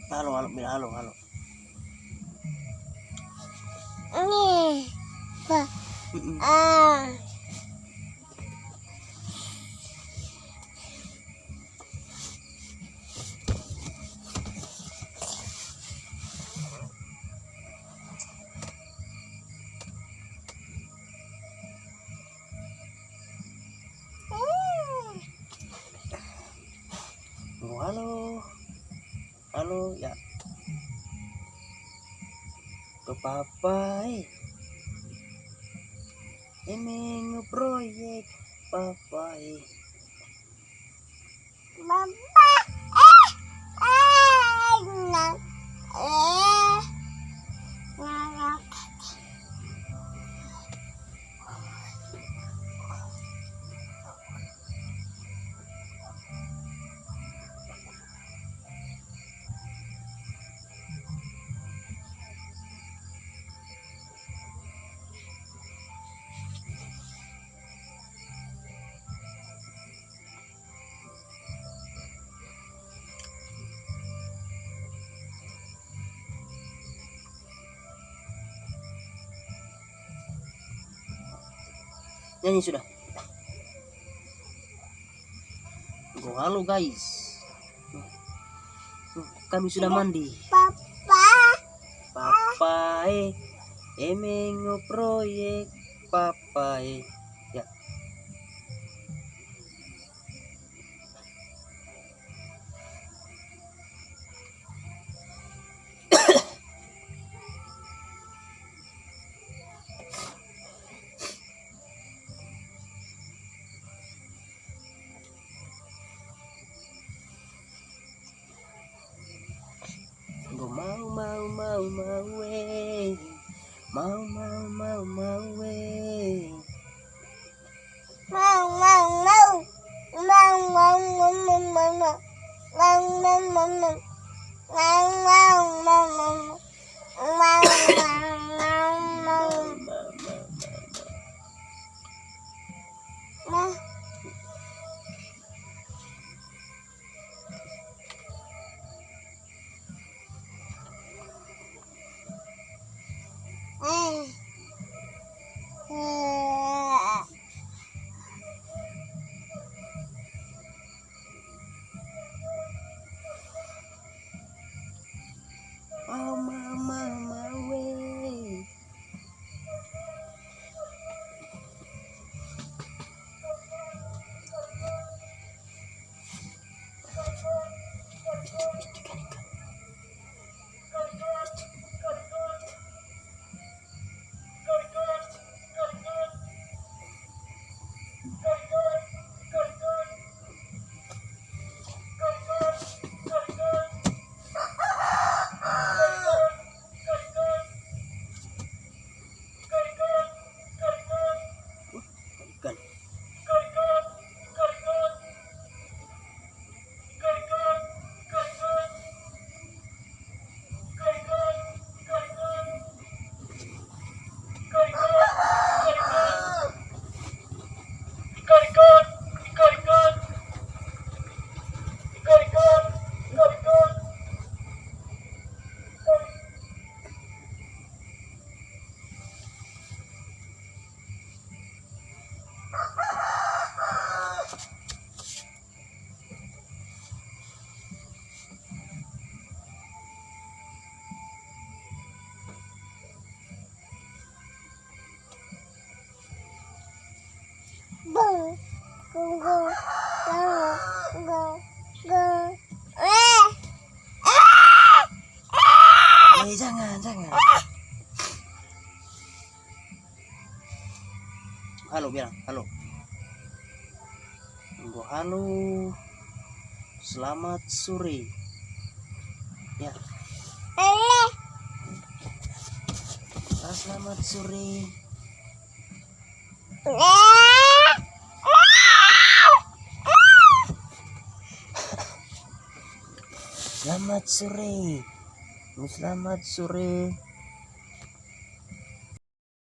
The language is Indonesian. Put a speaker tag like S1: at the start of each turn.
S1: Halo, halo, bilang halo, halo.
S2: Ini.
S1: Mm-mm. Oh, halo, halo ya. Ke papai. Ini ngeproyek papai.
S2: Mama.
S1: Nyanyi sudah. Oh, halo guys. Kami sudah mandi.
S2: Papa.
S1: Papai. Emang ngeproyek papai. Ya. Go mau eh. Mau eh. Mau eh. Ikan. Jangan. Halo, bilang halo. Go halo. Selamat sore. Ya. Selamat sore. Selamat sore. Selamat sore.